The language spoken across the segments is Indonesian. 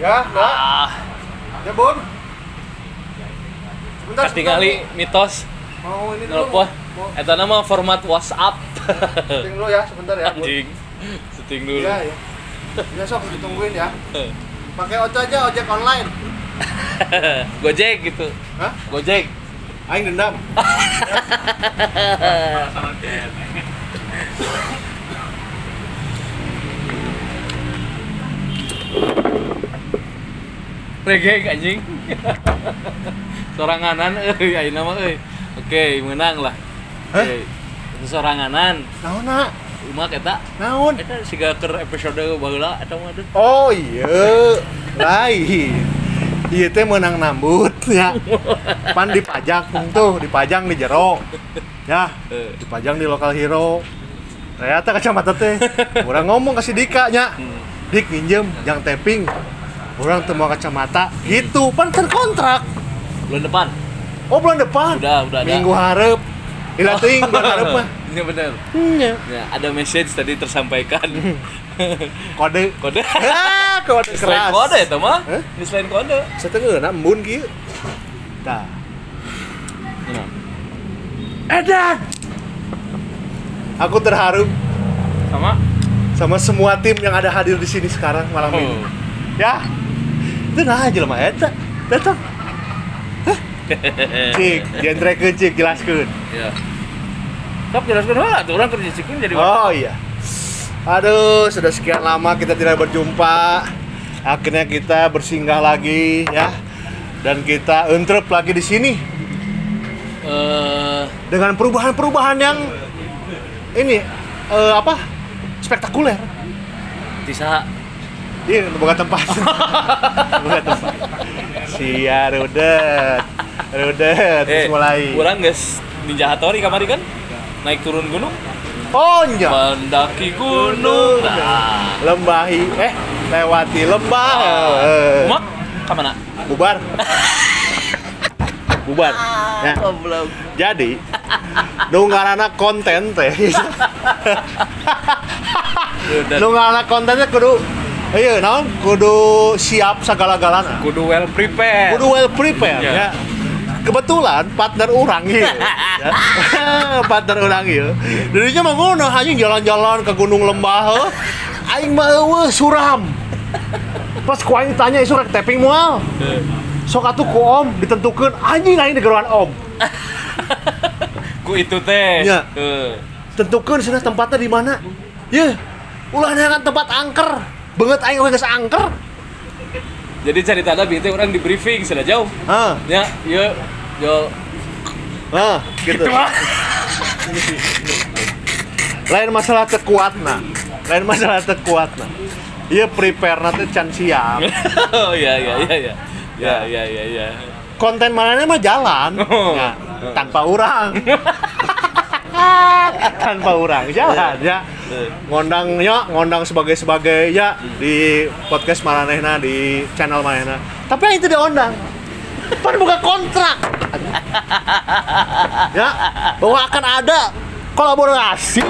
Ya, Mbak. Ya, Bun. Sebentar. Ketingali mitos. Mau ini dulu. Nelpon. Eta nama format WhatsApp. Setting dulu ya, sebentar ya, Bun. Anjing. Setting dulu. Iya, ya. Ya, sok ditungguin ya. Pakai aja ojek online. Gojek gitu. Hah? Gojek. Aing dendam. Reggae anjing. Soranganan ayeuna mah euy. Oke, menang lah. Oke. Soranganan. Naonna? Umak eta. Naon? Eta siga keur episode baheula eta mah tuh. Oh iya, lain. Iya teh menang nambut ya. Pan dipajang tuh, dipajang di jero. Ya, dipajang di lokal hero. Ternyata kacamata teh. Urang ngomong kasih Dika nya. Dik minjem jang tapping. Urang teu mau kacamata. Gitu, pan terkontrak. Bulan depan. Oh, bulan depan. Udah ada. Minggu hareup. Ila teuing bulan hareup mah. Iya benar. Iya. Ya, ada message tadi tersampaikan. Kode. Kode. Kode Selain keras. kode itu mah. Hah? Ini selain kode. Sateungeuna embun kieu. Tah. Nah. Edan. Aku terharu sama semua tim yang ada hadir di sini sekarang malam ini. Ya. Itu nah jelema eta. Datang. Cik, jentrekeun cik jelaskeun. Ya. Sok jelaskeun heula tuh urang kerja cikeun jadi Oh iya. Aduh, sudah sekian lama kita tidak berjumpa. Akhirnya kita bersinggah lagi ya. Dan kita entrep lagi di sini. Dengan perubahan-perubahan yang ini apa? Spektakuler. Tisa. Iya, bukan tempat. Bukan tempat. Sia rudet. Terus mulai. Urang geus Ninja Hattori kamari kan? Naik turun gunung. Oh iya. Mendaki gunung. Nah. Lewati lembah. Umak ka mana? Bubar. Ya. Goblok. Jadi nunggarana konten teh. Nunggarana kontennya kudu naon? Kudu siap segala-galana. Kudu well prepare. Ya. Kebetulan partner urang ieu. Ya. Partner urang ieu. Dirinya mah ngono anjing jalan-jalan ke gunung lembah heuh. Aing mah eueuh suram. Pas ku aing tanya isu rek tapping moal. Sok atuh ku om ditentukeun anjing aing digeroan om. Ku itu teh. Ya. Tentukeun cenah tempatnya di mana. Ye. Ulah neangan tempat angker. Beungeut aing geus angker. Jadi ceritanya binti orang di briefing sudah jauh. Ya, yo. Gitu. Lain masalah tekuatna. Ieu prepare teh can siap. Oh iya. Ya. Konten manehna mah jalan. Ya, tanpa urang. Jalan ya. Ngondang sebagai ya di podcast manehna di channel manehna. Tapi yang itu diundang. Pan buka kontrak. Ya, bahwa akan ada kolaborasi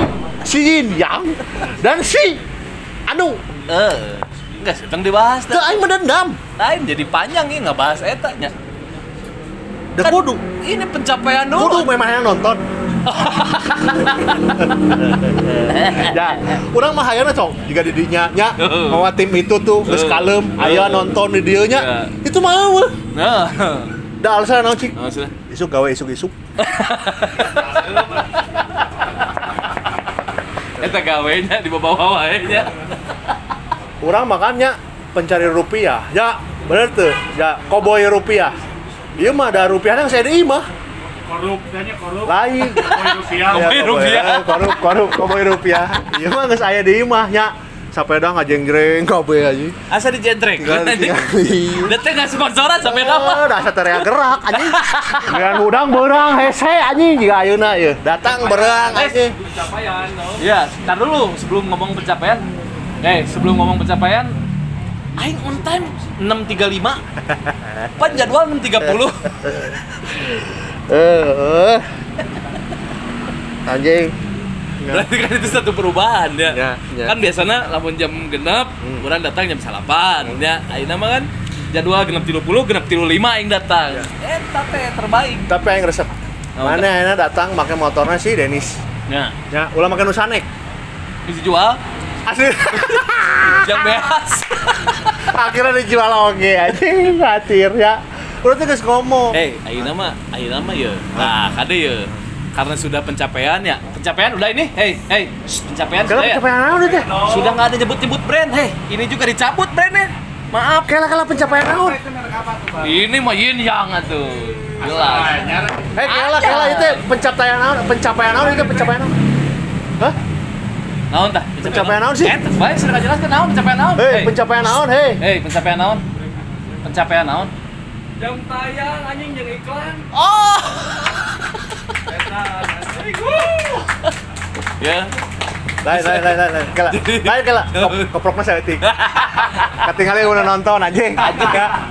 si Yin Yang dan si Anu. Enggak sedang dibahas teu aing mendendam. Lain jadi panjang ya enggak bahas eta nya. Da kudu. Ini pencapaian dulu. Kudu memang yang nonton. Ya, urang mah hayana cok jika di dinya nya mawa tim itu tuh geus kalem aya nonton di dieu nya. Itu mah eueuh. Nah. Da alasan naon cik? Maksudnya Isuk gawe isuk. eta gawenya di bawah-bawah nya. Urang makannya pencari rupiah. Ya, bener tuh. Ya, koboy rupiah. Ieu mah da rupiahna saya deui mah. Korup. Lain. Koboy rupiah. Ieu mah geus aya di imah nya. Sapeda ngajenggreng kabeh anjing. Asa dijentrek. Tinggal. Da teh enggak sponsoran sapeda mah. Da saterea gerak anjing. Dengan udang beurang hese anjing jiga ayeuna ieu. Datang beurang anjing. Pencapaian. Iya, entar dulu sebelum ngomong pencapaian. Sebelum ngomong pencapaian, aing on time 6.35. Pan jadwal 6.30. Anjing. Berarti kan itu satu perubahan ya. Ya. Kan biasanya lamun jam genep, orang datang jam 8. Ya, ayeuna mah kan jadwal genep 30, genep 35 aing datang. Tapi terbaik. Tapi aing resep. Mana ayeuna datang make motornya si Denis. Ya, ulah make nu sanek. Bisa jual Asli. yang beas. Akhirnya dijual oge anjing, khawatir ya. Udah tuh geus ngomong. Ayeuna mah ya. Nah, kade ya. Karena sudah pencapaian ya. Pencapaian udah ini. Pencapaian sudah ya. Pencapaian naon teh? Sudah enggak ada nyebut-nyebut brand. Ini juga dicabut brandnya. Maaf. Kela pencapaian naon? Ini mah yin yang atuh. Jelas. Kela itu pencapaian naon? Pencapaian naon itu pencapaian naon? Hah? Naon tah? Pencapaian naon sih? Baik, sudah jelaskan naon pencapaian naon. Pencapaian naon, pencapaian naon? Pencapaian naon? Jam tayang anjing jeung iklan. Oh. Ya. Lain. Kela. Koprokna saeutik. Katingali udah nonton anjing.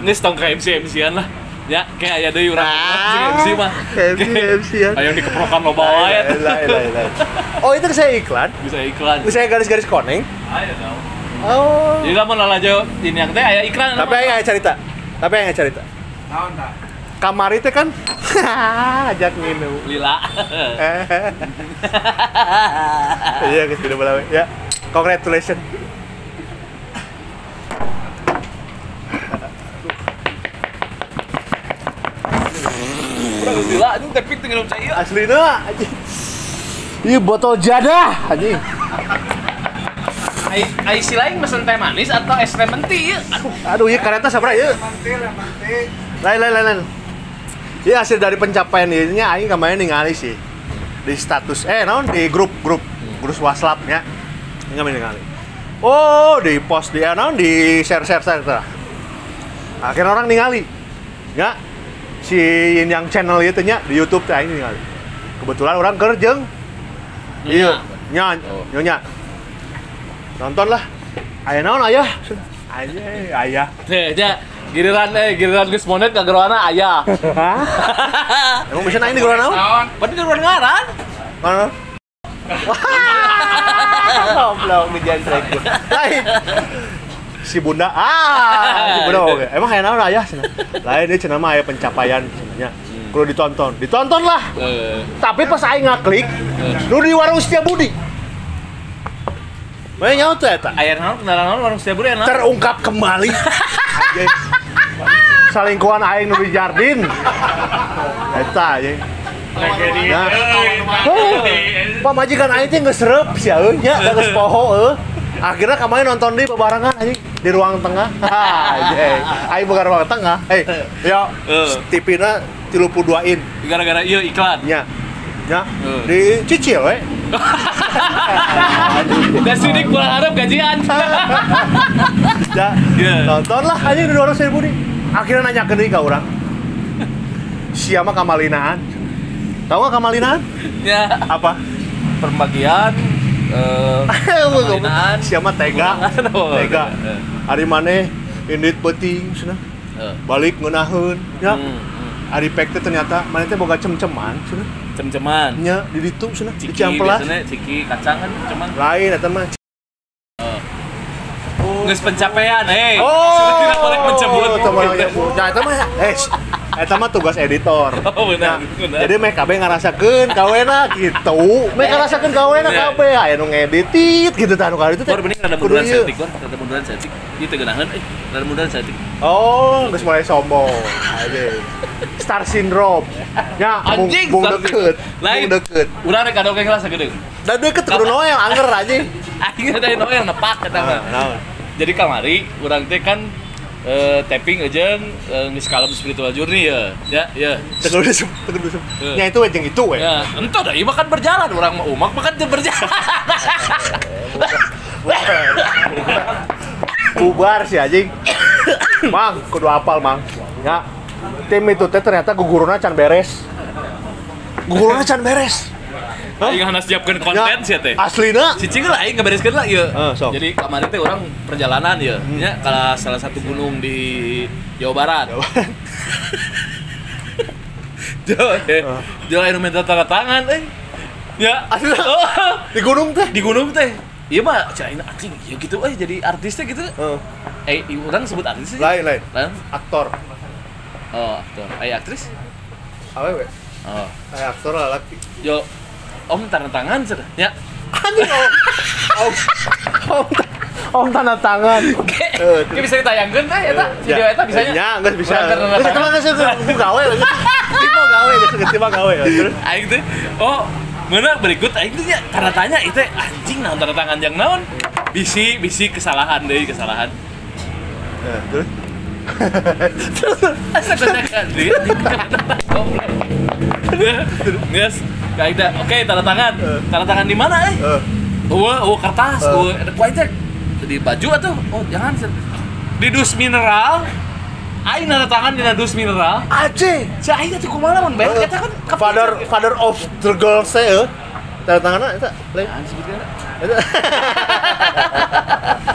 Geus tong ka MC-an lah. Ya, kayak aya deui urang MC mah. MC ya. Aya dikeprokan loba wae. Lain. Oh, itu saya iklan? Bisa iklan. Bisa garis-garis koneng? Aya tahu. Oh. Jadi lamun lalajo ini yang teh aya iklan. Tapi aya cerita. Naon tah? Kamari teh kan ajak nginum. Lila. Iya, guys, udah balawe. Ya. Congratulations. Urang geus lila anjing teh pik teu nginum cai. Aslina anjing. Ieu botol jadah anjing. Ai si lain mesen teh manis atau es lemon tea? Aduh, ieu kareta sabaraha ieu? Mantil. Lain. Iya, hasil dari pencapaian ini aing kemarin ningali sih di status naon di grup WhatsApp nya. Kemarin ningali. Oh, di post di naon di share tah. Akhirnya orang ningali. Ya. Si yang channel itu nya di YouTube teh aing ningali. Kebetulan orang keur jeung iya, nyonya. Nonton lah. Aya naon aya? Aya. Teh, nya giliran geus monet ka geroana aya. Hah? Emang bisa naik di geroana naon? Berarti geroana ngaran. Mana? Goblok ngejandrek. Lain. Si Bunda. Si Bunda oke. Emang aya naon aya cenah? Lain dia cenah mah aya pencapaian cenah. Kudu ditonton. Ditonton lah. Tapi pas aing ngaklik, nu di warung Setiabudi. Mana nyaho teh eta? Aya naon kendaraan naon warung Setiabudi naon? Terungkap kembali. Anjing. Salingkuhan aing nu di Jardin. Eta anjing. Nah. Pamajikan aing teh geus seureub sia nya, geus poho Akhirnya kemarin nonton di bebarengan anjing di ruang tengah. Anjing. Aing boga ruang tengah. Yo, TV-na 32 in. Gara-gara ieu iklan. Nya. Dicicil we. Dan sidik kurang harap gajian. Nonton lah anjing di 200.000 nih. Akhirnya nanya ke ka urang. Siapa kamalinaan? Tahu nggak kamalinaan? Ya. Apa? Perbagian. Kamalinaan. Siapa tega? Hari mana? Indit penting, sana. Balik ngeunahun. Ya. Ari pek teh ternyata mana teh boga cem-ceman, sana. Cem-ceman. Nya di ditu sana. Di Ciki Ciamplas. biasanya ciki kacang kan cuman. Lain eta mah. Geus pencapaian, sudah tidak boleh mencebut. Nah, eta mah eta mah tugas editor. Oh, benar. Jadi meh kabeh ngarasakeun kawena gitu. Meh ngarasakeun kawena kabeh aya nu ngedit gitu tah nu kali itu teh. Bening rada munduran saeutik, rada munduran saeutik. Ieu teh geunaheun rada munduran saeutik. Oh, geus mulai sombong. Anjing. Star syndrome. Ya, bung deket. Bung deket. Urang rek kadongeng lah sagedeung. Da deket kudu noel anger anjing. Aing ada noel nepak eta mah. Jadi kamari urang teh kan tapping aja geus kalem spiritual journey ya. Teguh disep. Nya itu jeung itu we. Ya, entah dah ieu kan berjalan urang mah umak makan teu berjalan. Bubar si anjing. Mang, kudu apal, Mang. Ya. Tim itu teh ternyata guguruna can beres. Aing harus siapkeun konten sia teh. Aslina. Cicing lah aing ngabereskeun lah ieu. Sok. Jadi kemarin teh urang perjalanan ya. Nya ka salah satu gunung di Jawa Barat. Jo anu minta tanda tangan Ya. Asli. Di gunung teh. Di gunung teh. Iya mah, cerain anjing, ya gitu jadi artisnya gitu. Orang sebut artis sih. Lain. Lain. Aktor. Oh, aktor. Aktris? Awewe. Oh. Aktor laki. Yo, om tanda tangan sudah. Ya. Anjing om tanda tangan. Kayak bisa ditayangkan teh eta video eta bisanya. Ya, enggak bisa. Bisa Kemana sih gawe lagi. Tiba gawe. Terus aing teh oh, mana berikut aing teh tanda tanya itu anjing naon tanda tangan yang naon? Bisi kesalahan deui kesalahan. Terus asa tanyakan deui. Geus, kaida. Oke, tanda tangan. Tanda tangan di mana kertas. Ada poin cek. Di baju atuh. Oh, jangan. Di dus mineral. Aing tanda tangan di dus mineral. Aceh. Si aing teh kumaha mun bae eta kan father of the girl saya. Tanda tanganna eta lain. Sebutkeun.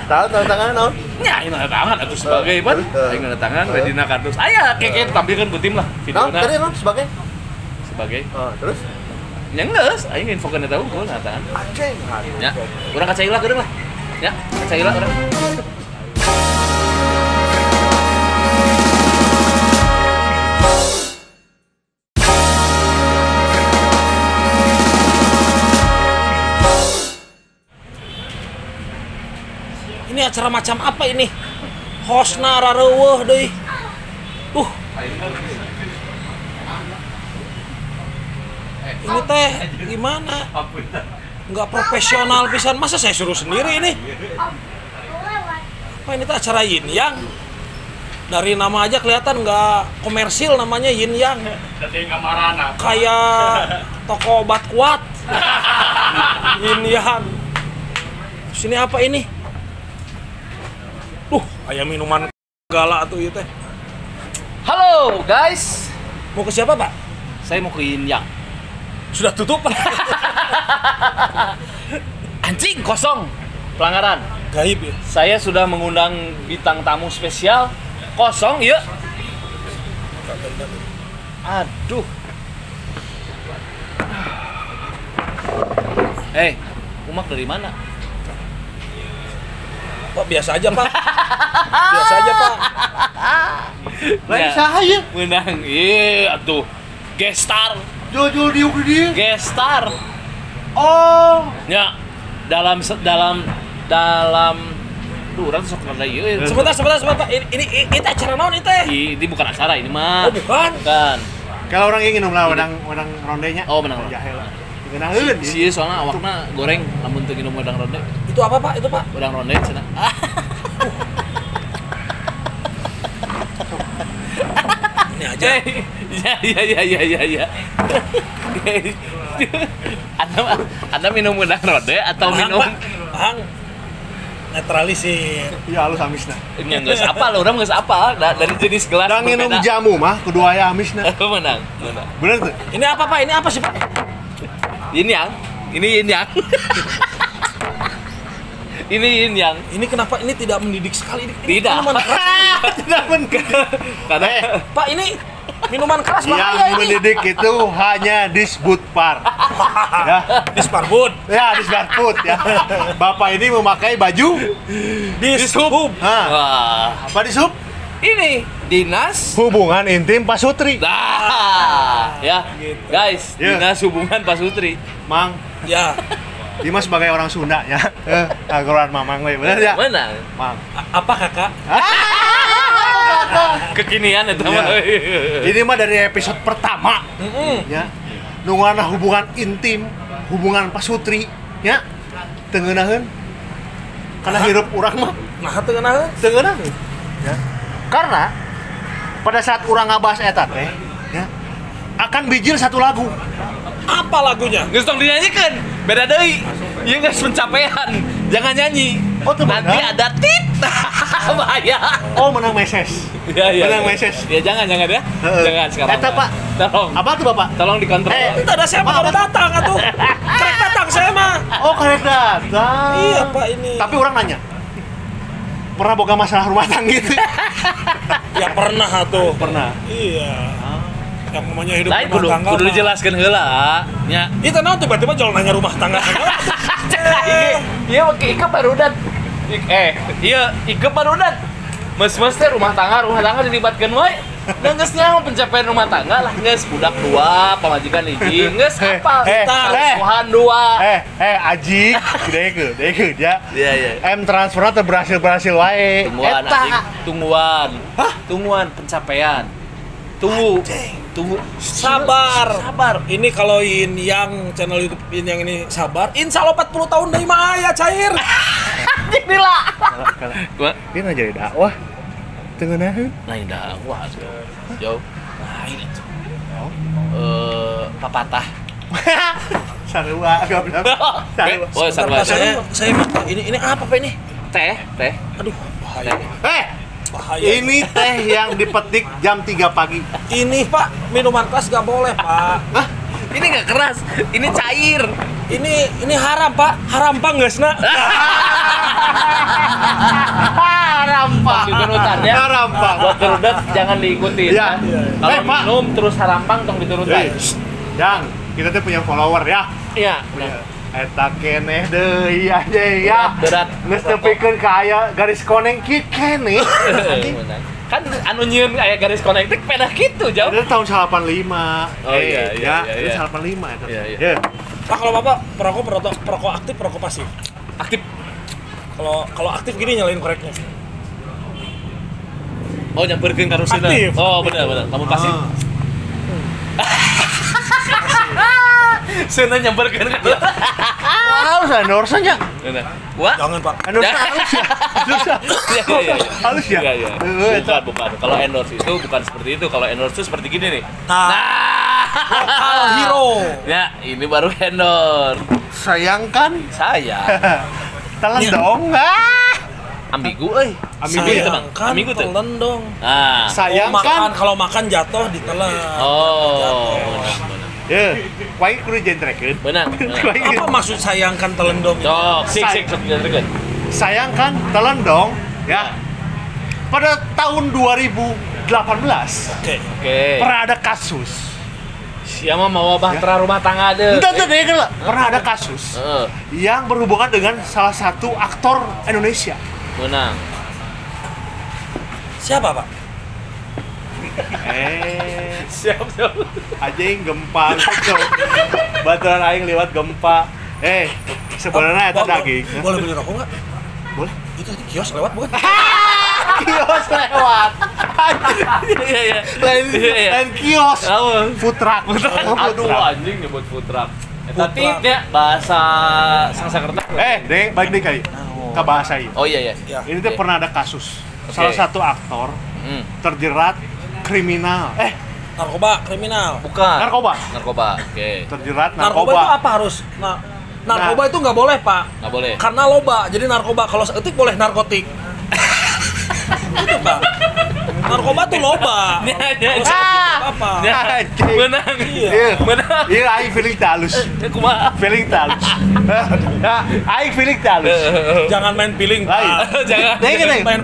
Tahu tanda tanganna naon? Nya aing tanda tangan atuh sebagai pan. Aing tanda tangan Redina Kardus. Aya keke tampilkeun ku tim lah videona. Tadi naon sebagai? Terus? Nya geus aing infokeun eta unggul tanda tangan. Aceh. Ya, urang kaca ilah geudeung lah. Ya, kaca ilah urang. Ini acara macam apa ini? Hostna rareuweuh deui. Ini teh gimana? Nggak profesional pisan. Masa saya suruh sendiri ini? Apa ini teh acara yin yang? Dari nama aja kelihatan nggak komersil namanya yin yang. Kayak toko obat kuat. Yin yang. Sini apa ini? Kayak minuman galak tuh itu teh. Halo guys. Mau ke siapa, Pak? Saya mau ke Yin Yang. Sudah tutup. Anjing kosong. Pelanggaran. Gaib ya. Saya sudah mengundang bintang tamu spesial. Kosong, yuk. Aduh. Umak dari mana? Pak, biasa aja, Pak. Biasa aja, Pak. Lain saya. Menang. Iya, atuh. Gestar. Jual diuk dia. Gestar. Oh. Ya, dalam orang sok nanda ieu. Sebentar, Pak. Ini acara naon itu? Ini bukan acara ini mah. Oh, bukan. Kalau orang ingin lah wedang rondenya. Oh, menang. Jahe lah. Ngeunahkeun. Sieun soalna awakna goreng lamun teu nginum wedang ronde. Itu apa, Pak? Itu, Pak? Wedang ronde cenah. Ini aja. Iya. Anda minum wedang ronde atau minum Bang. Netralisir. Iya, halus amisna. nya geus apal, urang geus apal dari jenis gelas. Orang minum jamu mah kudu aya amisna. Menang. Bener tuh? Ini apa, Pak? Ini apa sih, Pak? Ini Yin Yang. Ini Yin Yang. Ini kenapa ini tidak mendidik sekali? Ini Tidak. minuman keras. Tidak mendidik. Karena Pak, ini minuman keras bahaya Yang ini. mendidik itu hanya Disbudpar. Ya. Disparbud. Ya, Disbudput ya. Bapak ini memakai baju Dishub. wah, apa Dishub? ini Dinas Hubungan Intim Pasutri. ya, guys, Ya. Dinas Hubungan Pak Sutri. Mang, Ya. Dimas sebagai orang Sunda ya. Agoran mamang we, bener ya? Mana? Mang. Apa, Kakak? Kekinian itu mah. Ini mah dari episode pertama ya. Nungguana hubungan intim, hubungan pasutri ya. Tengenaheun. Karena hirup urang mah Nah, teu ngeunaheun. tengenaheun. Ya. Karena pada saat urang ngabahas eta teh ya akan bijil satu lagu. Apa lagunya? Geus tong dinyanyikan. Beda deui. Ieu geus pencapaian. Jangan nyanyi. Oh, tuh nanti benar? ada tit. Bahaya. Oh, menang meses. Iya. Menang meses. Ya jangan ya. Jangan sekarang. Eta, Pak. Tolong. Apa tuh, Bapak? Tolong dikontrol. Itu ada saya mah baru datang atuh. Karek datang saya mah. Oh, karek datang. Iya, Pak, ini. Tapi orang nanya. Pernah boga masalah rumah tangga gitu? Ya pernah atuh. Pernah. Iya. yang namanya hidup Lain rumah tangga. kudu mah. dijelaskeun heula nya. Itu naon tiba-tiba jual nanya rumah tangga. Iya oke Ike barudan. Iya Ike barudan. Mas-mas teh rumah tangga dilibatkeun we. Da geus nyaho pencapaian rumah tangga lah geus budak 2, pamajikan 1, geus apa? Taruhan 2. Aji, deke ya. Iya. M transferna teh berhasil wae. Tungguan anjing, tungguan pencapaian. Tunggu. Sabar. Ini kalau yang channel YouTube yang ini sabar, insya Allah 40 tahun dari mah ya cair. Jadi lah. Gua ini jadi dakwah. Tengenaheun. Lain dakwah tuh. Jauh. Lain itu. Papatah. Sarua goblok. Oh, sarua. Saya minta ini apa Pak ini? Teh. Aduh, bahaya. Bahaya. Ini teh yang dipetik jam 3 pagi. Ini Pak, minuman keras gak boleh Pak. Hah? Ini nggak keras, ini cair. Ini haram Pak, haram Pak geusna. Harampang di turutan ya. Harampang. Buat turutan jangan diikutin Iya. ya. Kalau Pak. minum terus harampang tong diturutan. Yang kita tuh punya follower ya. Iya. Eta keneh deui aja ya. Berat. Geus tepikeun ka aya garis koneng kieu keneh. Kan anu nyieun aya garis konektik pedah gitu jauh. Itu tahun 85. Oh, iya. Itu 85 itu. Iya. Pak kalau Bapak perokok aktif, perokok pasif. Aktif. Kalau aktif gini nyalain koreknya. Oh, nyamperkeun ka rusina. Aktif. Oh, benar. Kamu pasif. Sana nyamperkeun ka. Harus endorse nya. Wah. Jangan Pak. Endorse halus ya. Iya. Halus ya? Iya. Bukan. Kalau endorse itu bukan seperti itu. Kalau endorse itu seperti gini nih. Lokal hero. Ya, ini baru endorse. Sayangkan Saya telan dong. ambigu euy. Ambigu teh. Telan dong. Nah. Sayangkan Kalau makan jatuh ditelan. Oh. ya, kuai kudu jentrekeun. Benar. Apa maksud sayangkan telan dong? Sik jentrekeun. Sayangkan telan dong ya. Pada tahun 2018 Oke. pernah ada kasus. Siapa mau bahtera rumah tangga deh. Entah lah. Pernah ada kasus yang berhubungan dengan salah satu aktor Indonesia. Menang. Siapa Pak? Siap. Aing gempa gitu. Baturan aing lewat gempa. Sebenarnya itu daging. Boleh beli rokok nggak? Boleh. Itu tadi kios lewat bukan? Kios lewat. Iya. Dan kios. Food truck. Aduh anjing nyebut food truck. Tapi ya bahasa Sanskerta. Deng, baik deh kai. Ke bahasa ieu. Oh iya. Ini tuh pernah ada kasus. Salah satu aktor terjerat kriminal. Narkoba, kriminal. Bukan. Narkoba. Oke. Terjerat Narkoba itu apa harus? Narkoba itu nggak boleh Pak. Nggak boleh. Karena loba. Jadi narkoba. Kalau seetik boleh narkotik. Itu Pak. Narkoba tuh loba. Kalau seetik apa? Menang. Menang. Iya, aing feeling talus. Kumaha? Feeling talus. Aing feeling talus. Jangan main feeling Pak. Jangan.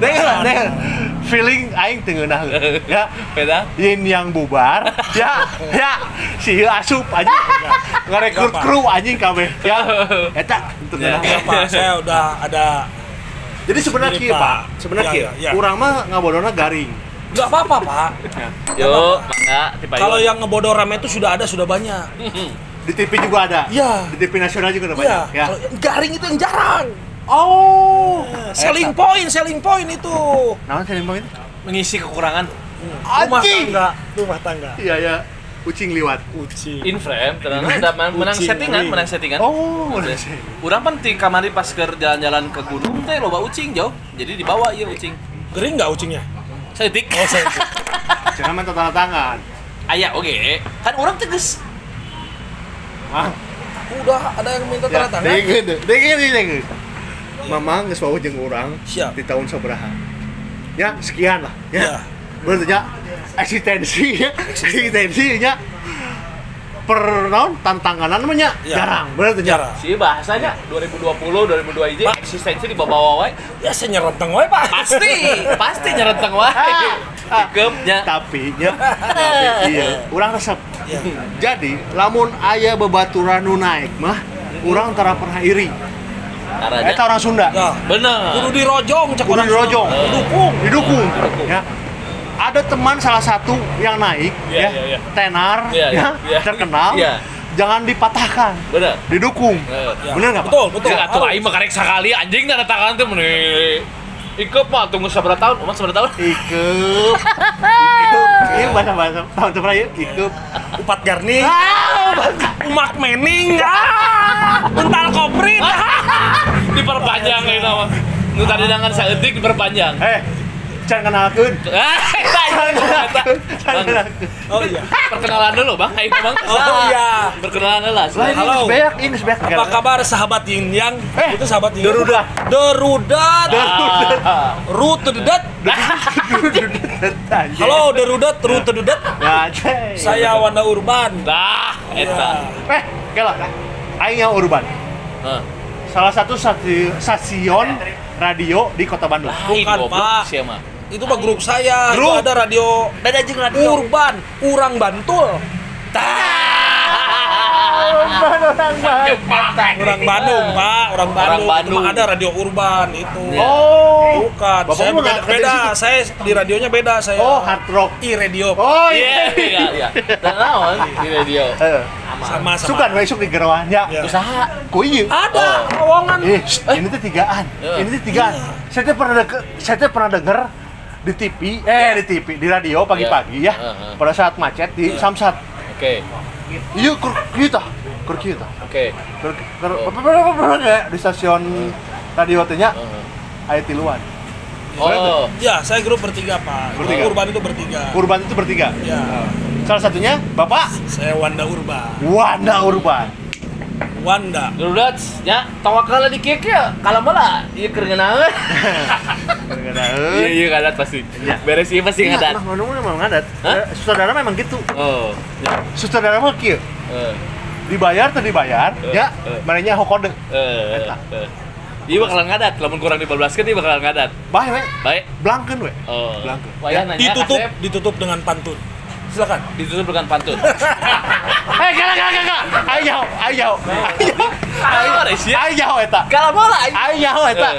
Dengar. Feeling aing teu ngeunah. Ya. Beda. Yin yang bubar. Ya. Si asup aja. Ngarekrut kru anjing kabeh. Ya. Eta teu ngeunah. Iya Pak, saya udah ada. Jadi sebenarnya kieu, Pak. Sebenarnya kieu. Urang mah ngabodona garing. Nggak apa-apa Pak. Yuk, mangga dipayun. Kalau yang ngebodoh rame itu sudah banyak. Di TV juga ada. Iya. Di TV nasional juga ada banyak. Ya. Kalau yang garing itu yang jarang. Oh. Selling point itu. Naon selling point? Mengisi kekurangan. Rumah tangga. Iya. Ucing liwat. In frame, ternyata ada menang settingan. Oh, urang pan ti kamari pas keur jalan-jalan ke gunung teh loba ucing jauh. Jadi dibawa ieu ucing. Gering nggak ucingnya? Setik. Jangan main tanda tangan. Aya oge. Kan urang tegas. Mah, Udah ada yang minta tanda tangan. Dengeun. Mamang geus wawuh jeung urang Siap. di tahun sabaraha. Ya, sekian lah. Ya. Berarti eksistensinya naon tantanganan namanya Ya. jarang, bener tuh Jarang. Si bahasanya 2020 2002 hiji eksistensi di bawah wae. Ya saya nyerenteng wae, Pak. Pasti nyerenteng wae. Ikepnya. tapi iya urang resep. Ya. Jadi lamun aya babaturan nu naik mah urang tara pernah iri. Caranya. Eta orang Sunda. Nah, Bener. kudu dirojong cek Kudu orang dirojong. Dukung. Didukung ya. Ada teman salah satu yang naik Iya, ya, iya, iya. tenar Iya, ya, iya. terkenal. Iya. Jangan dipatahkan. Bener. Didukung. Ya. Bener nggak, Pak? Betul. Cek atuh aing mah karek sakali anjing tanda tangan teh meuni. Ikep mah tunggu sabar tahun, umur sabar tahun. Ikeup. Iya bahasa tahun seberapa ya? Ikeup. Upat garni. Umak mening. Bental koprit. Diperpanjang ieu mah. Nu tadi dengan saeutik diperpanjang. Can kenalkeun. Oh iya. Perkenalan dulu, Bang. Ayo, Bang. Oh iya. Perkenalan lah. Halo. Ini sebeak. Apa kabar sahabat Yin Yang? Itu sahabat Yin. Derudat. Derudat. Rute dedat. Halo Derudat, rute dedat. Ya, cek. Saya Wanda Urban. Dah, eta. Gila. Aing yang urban. Salah satu stasiun radio di Kota Bandung. Bukan, Pak. Siapa? Itu mah grup saya. Grup? Itu ada radio Beda jeung radio. Urban, Urang Bantul. Orang Bandung, Pak. Orang Bandung. Bandung. Cuma ada radio Urban itu. Oh. Bukan. Bapak Saya mah nggak kerja di beda. situ? Saya di radionya beda. Saya Hard rock. i-radio. Oh Iya. Dan naon di radio? Sama. Sukan we sok di geroan ya. Ya. Usaha. Ku ieu. Ada lowongan. Ini tuh tigaan. Ini tuh tigaan. Saya tuh pernah denger di TV, di radio pagi-pagi ya. Pada saat macet di Samsat. Oke. Iya, kita. Oke. Di stasiun radio teh nya aya tiluan. Oh. Ya, saya grup bertiga, Pak. Bertiga? Urban itu bertiga. Urban itu bertiga. Ya. Salah satunya Bapak Saya Wanda Urban. Wanda Urban. Wanda. Gerudat, ya, tawakal di kieu ya, kalamalah ieu keur ngeunaheun. Iya ngadat pasti. Beres ieu pasti ngadat. Nah, memang ngadat. Sutradara memang gitu. Oh. Sutradara mah kieu. Dibayar atau dibayar, ya, marenya hokode. Iya bakalan ngadat, lamun kurang 15 kan dia bakalan ngadat. Bae we, Baik. blangkeun we. Oh. Blangkeun. Wayah nanya Ditutup dengan pantun. Silakan. ditutup dengan pantun. Gak. Ayaw eta. Kalamalah Ayaw eta.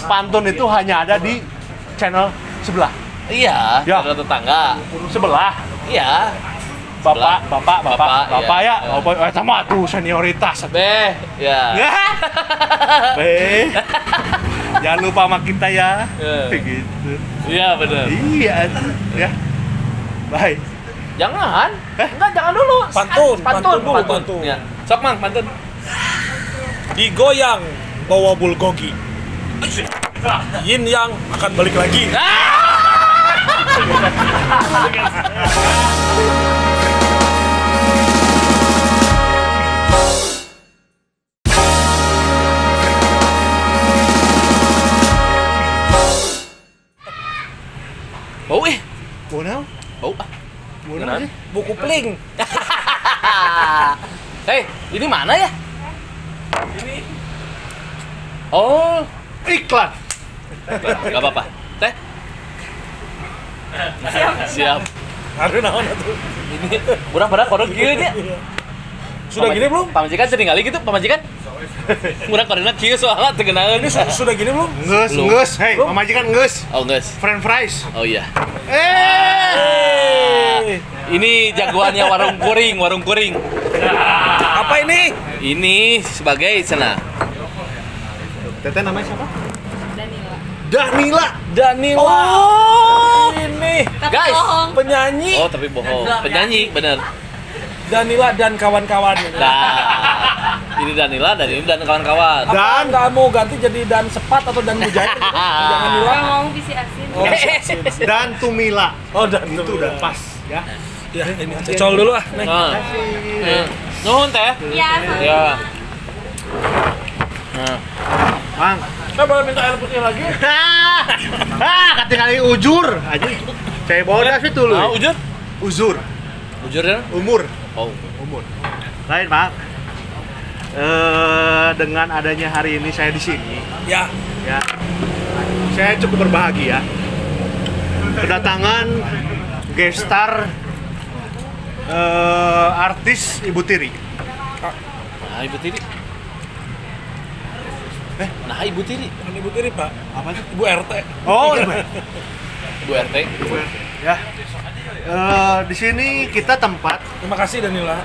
Pantun itu hanya ada di channel sebelah. Iya, Ya. ada tetangga. Sebelah. Iya. Bapak iya. ya. Bapak eta mah tuh senioritas. Beh, ya. Jangan lupa sama kita ya. Ya. Gitu. Iya benar. Iya, ya. Baik. Jangan. Enggak, jangan dulu. Pantun dulu. Ya. Sok Mang, pantun. Digoyang bawa bulgogi. Yin Yang akan balik lagi. Bau Bau naon? Bau Bau naon sih? Buku pling. Hei, ini mana ya? Ini. Oh, Iklan. enggak apa-apa. Teh. Siap. Aduh naon atuh. Ini murah-murah kodok kieu nya. Sudah gini belum? Pamajikan sering kali gitu, pamajikan. Murah kodokna kieu soalnya teu geunaeun. Ini sudah gini belum? Ngeus. Hei, mamajikan ngeus. Oh, geus. French fries. Oh iya. Eh. Ini jagoannya warung kuring. Apa ini? Ini sebagai sana. Teteh namanya siapa? Danila. Danila. Oh, ini Guys. penyanyi Oh, tapi bohong. Penyanyi, bener. Danila dan kawan-kawan. Nah, ini Danila dan ini dan kawan-kawan. Dan nggak mau ganti jadi Dan Sepat atau Dan Mujahid? Jangan Nila. Mau bisi asin. Oh, asin. Dan Tumila. Oh, Dan Itu udah pas ya. Ya, ini cecol dulu ah. Nih. Nuhun teh. Iya, Ya. Nah. Bang. Saya boleh minta air putih lagi? Ketinggalan ujur aja. Saya bodas itu Ah, lu. ujur? Uzur. Ujur ya? Umur. Oh, umur. Lain, Pak. Dengan adanya hari ini saya di sini, Ya. saya cukup berbahagia. Kedatangan guest star artis Ibu Tiri. nah Ibu Tiri. Nah Ibu Tiri. Bukan Ibu Tiri, Pak. Apa tuh? Ibu RT. Oh, Ibu. Bu RT. Ya. Di sini kita tempat Terima kasih Danila.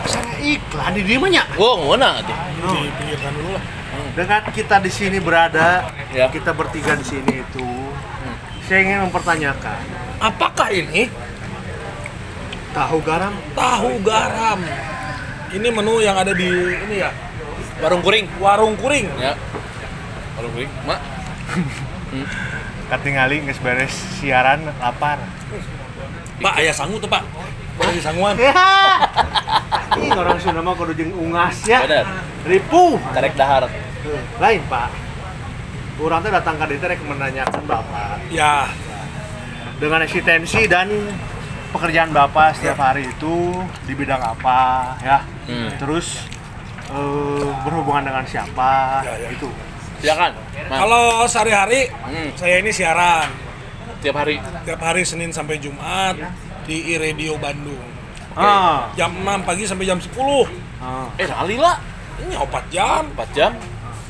saya iklan di dia nya. Oh, mana tuh? Dipinggirkan dulu lah. Dengan kita di sini berada, Ya. kita bertiga di sini itu, saya ingin mempertanyakan Apakah ini tahu garam. tahu garam? Ini menu yang ada di ini ya, Warung kuring. warung kuring. Ya. Warung kuring. Mak. Katingali geus beres siaran lapar. Pak, ayah sangu tuh, Pak. Boleh sanguan. Ini orang Sunda mah kudu jeung ungas ya. Bener. Ripuh. Karek dahar. Lain, Pak. Urang teh datang ka dieu teh rek menanyakan Bapak Ya, dengan eksistensi dan pekerjaan Bapak setiap hari itu di bidang apa ya. Terus berhubungan dengan siapa Ya. itu. Silakan. Mang. kalau sehari-hari saya ini siaran Tiap hari. tiap hari Senin sampai Jumat di iRadio Bandung. Ah. Jam 6 pagi sampai jam 10. Kali lah. Ini 4 jam. 4 jam.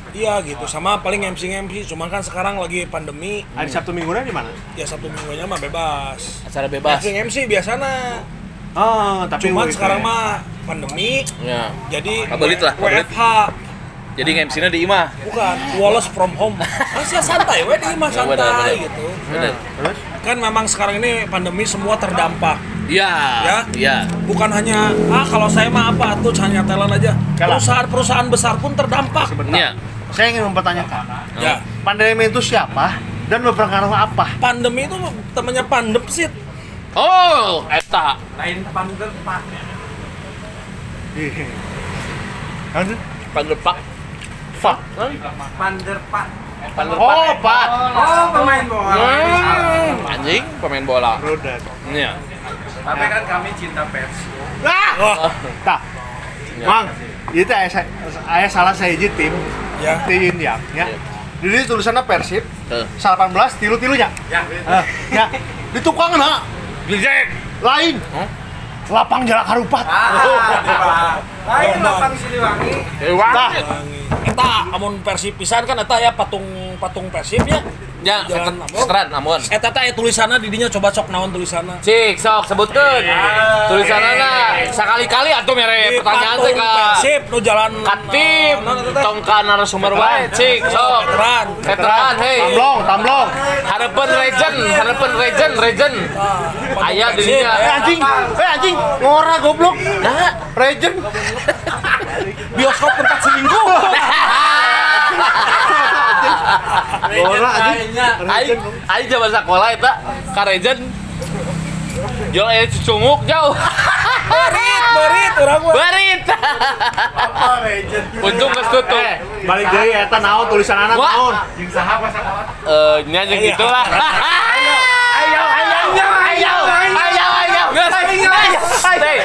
Iya gitu, sama paling MC, cuman kan sekarang lagi pandemi, Hari Sabtu Minggunya di mana? ya Sabtu Minggunya mah bebas. Acara bebas. MC biasana. Tapi Cuman WIB. sekarang mah pandemi, Ya. jadi Kabelit lah, kabelit. WFH. Jadi MC-nya di Imah. Bukan, Wallace from home. Masih santai, we di mah Ya, benar, benar. santai gitu. Bener. Terus? Kan memang sekarang ini pandemi semua terdampak. Iya. Ya? Iya. Bukan hanya kalau saya mah apa tuh hanya Thailand aja. Kalah. Perusahaan-perusahaan besar pun terdampak. Iya. Saya ingin mempertanyakan, Ya, pandemi itu siapa dan berpengaruh apa? pandemi itu temannya pandemsit. Oh, eta. Lain pandem Pak. Kan? Pandepak. Fuck. Panderpak. Oh, Pak. Oh, pemain bola. Anjing, pemain bola. Roda. Iya. Tapi kan kami cinta pers. Ah! Tah. Mang, itu aya salah sahiji tim Ya. Tin ya. Jadi tulisannya Persib Heeh. 18 tilu-tilunya. Ya. Ya. Di tukangna Gijek. lain. Lapang jalak harupat. Lain lapang Siliwangi. Tah. Eta amun Persib pisan kan eta ya patung Persibnya. Ya, Jalan seteran namun. Eta teh tulisanna di dinya coba sok naon tulisanna. Cik, sok sebutkeun. Tulisanana sakali-kali atuh mere pertanyaan teh ka Persib nu jalan ka tim tong ka narasumber wae, Cik, sok. Veteran, hei. Tamblong. Harapan legend. Aya di dinya. Anjing, ngora goblok. Nah, Legend. Bioskop tempat selingkuh. Ngora anjing. aing zaman sekolah eta ka legend. Jual aya cucunguk jauh. Berit urang mah. Berit. Untung geus tutup. Balik deui eta naon tulisanana Wah. naon? Nya jeung gitulah. Ayo.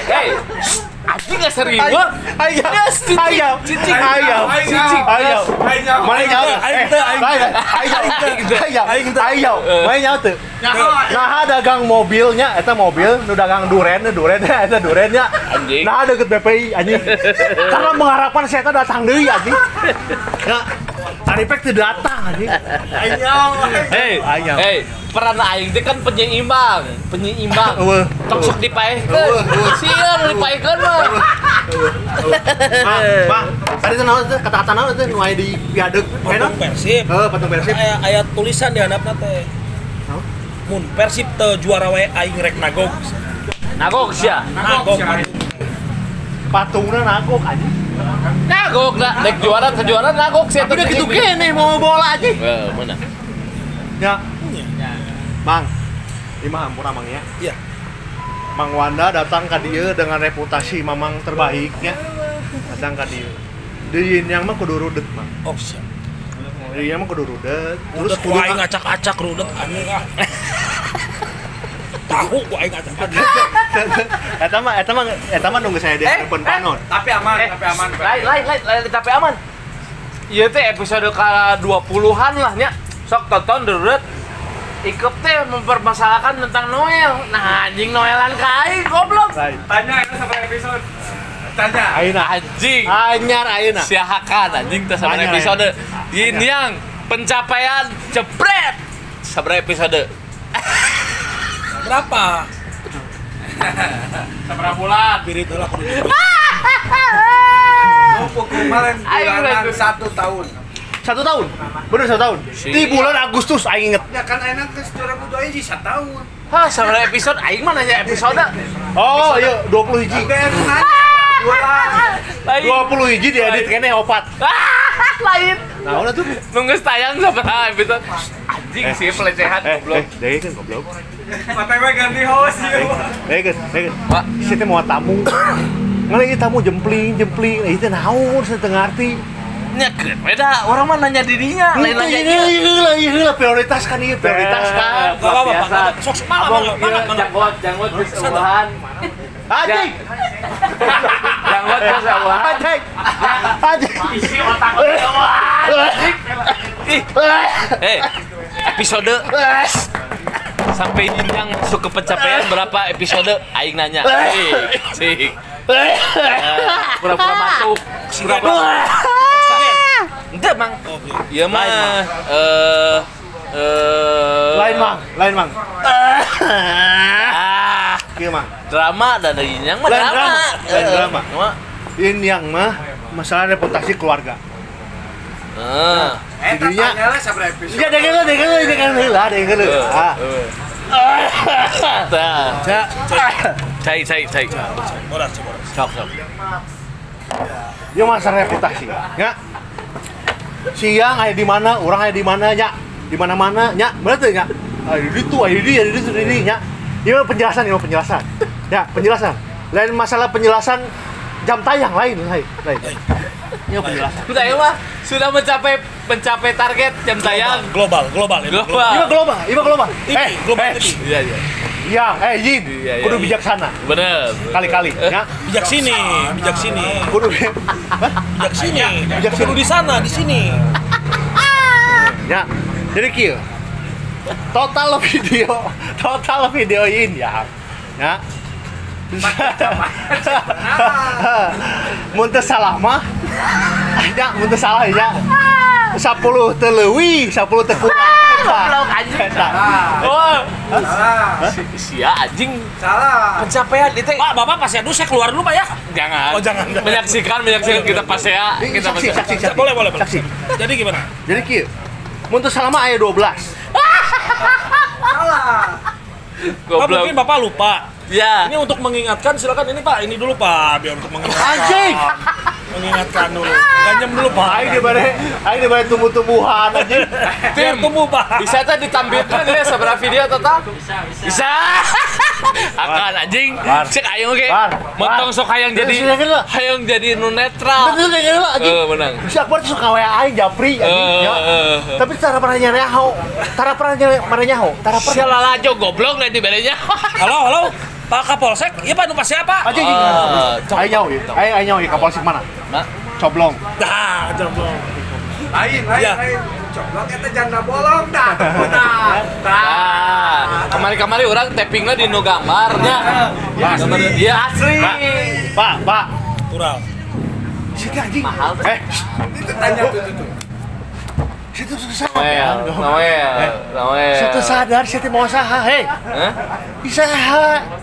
Hey. Anjing nggak serius. Ayo. Cicing. Mana nyawa? Ayo. Mana nyawa tuh? Nah dagang mobilnya, eta mobil, nu dagang durennya, eta durennya. Anjing. Nah deket BPI anjing. Karena mengharapkan saya datang deui anjing. Nah, Arifek teu datang anjing. Hey, peran aing teh kan penyeimbang. Eueuh. Tong sok dipaehkeun. Sieun dipaehkeun mah. Bang, tadi tuh naon tuh kata-kata naon tuh nu aya di viaduk. Patung Persib. Patung Persib. Aya tulisan di handapna teh. Mun Persib teu juara wae aing rek nagog. Nagok sia. Nagog. Patungna nagok anjing. Nagok da dek juara sejuara nagok sia. Udah gitu kene mau bola anjing. Mana? Ya. Mang, imah hampura Mang ya. Iya. Mang Wanda datang ke dia dengan reputasi mamang terbaiknya. Datang ke dia. Di yang mah kudu rudet, Mang. Oh, siap. Di yang mah kudu rudet. Terus kudu ngacak-acak rudet aneh ah. Tahu gua aing atuh. Eta mah nunggu saya di hadapan panon. Tapi aman. Lain tapi aman. Ieu teh episode ke-20-an lah nya. Sok tonton deureut. Ikep teh mempermasalahkan tentang Noel. Nah, anjing Noelan ka aing goblok. Tanya itu sampai episode. Tanya. Ayeuna Anjing. anyar ayeuna. Siahakan anjing teh sabar Anyar, episode. Yin yang pencapaian jebret. Sabar episode. Berapa? Sabar bulan. Pirit heula kudu. Numpuk kemarin bulanan 1 tahun. 1 tahun. Bener 1 tahun. Di bulan Agustus aing inget. Ya kan enak ke 2002 hiji 1 tahun. Hah, sabar episode aing mah nanya episode. Oh, iya 20 hiji. BR nanya bulan. Lain. 20 hiji diedit kene opat. Lain. Nah, udah tuh. Nunggu tayang sabar episode. Anjing sih pelecehan goblok. Degeun goblok. Mata gue ganti host ya. Degeun. Pak, Saya teh mau tamu. Ngalih tamu jempling. Ieu teh naon saya teu ngarti. nyekeun beda orang mah nanya dirinya lain nanya dia. Iya prioritas kan ieu prioritas kan. Enggak apa-apa. Sok malam. Janggot geus eueuhan. Anjing. Janggot geus eueuhan. Anjing. Isi otak eueuhan. Episode sampai jenjang masuk ke pencapaian berapa episode aing nanya. Cik. Pura-pura batuk. Ente mang. Iya mah lain mang. Kieu mang. Drama dan yang mah drama. Lain drama. Ini yang mah masalah reputasi keluarga. Jadinya tanya lah sabar episode. Ya dengan heula. Cai. Boras. Sok. Dia masalah reputasi, ya. Siang aya di mana, orang aya di mana, nya. Di mana-mana, nya. Bener teu nya? Aya di ditu, nya. Ieu penjelasan. Ya, penjelasan. Lain masalah penjelasan jam tayang lain. Ini penjelasan. Sudah ya mah sudah mencapai target jam tayang Global. Iba global. Global TV. Iya. Iya, Yin. Iya. Kudu bijaksana. Bener. Kali-kali, ya. Bijak sini. Kudu Bijak sini. Bijak sini. Kudu di sana, di sini. Ya. Jadi kieu. Total videoin ya. Ya. Mun teu salah mah. Ya, mun teu salah ya. 10 teu leuwih, 10 teu kurang. Goblok anjing. Oh. Sia anjing. Salah. Pencapaian itu. Pak, Bapak pas ya, saya keluar dulu, Pak ya. Jangan. Oh, jangan. Menyaksikan kita pas ya. Kita pas. Saksi. Boleh. Saksi. Jadi gimana? Jadi kieu. Mun teu salah mah aya 12. Salah. Pak, mungkin Bapak lupa. Ya. Ini untuk mengingatkan, silakan ini Pak, ini dulu Pak, biar untuk mengingatkan. Anjing. Mengingatkan dulu. Ganjem dulu Pak. Aing dibare tumbuh-tumbuhan anjing. Biar tumbuh Pak. Bisa teh ditampilkan ya seberapa video total? Bisa. Akan anjing. Cek aing oge. Montong sok hayang jadi nu netral. Bener ya lah anjing. Menang. Si Akbar tuh suka WA aing japri anjing. Ya. Tapi cara pernah nyaho. Sia lalajo goblok nanti berenya. Halo. Pak Kapolsek, iya Pak, nu pas siapa? Anjing. Aing nyaho ieu Kapolsek mana? Coblong. Dah, jomblo. Lain. Coblok eta janda bolong dah. Kamari orang tappingnya di nu gambarnya. Iya asli. Pak. Tural. Situ anjing. Mahal. Itu tanya tuh. Situ susah. Noel. Situ sadar, situ mau saha, hei. Hah? Bisa.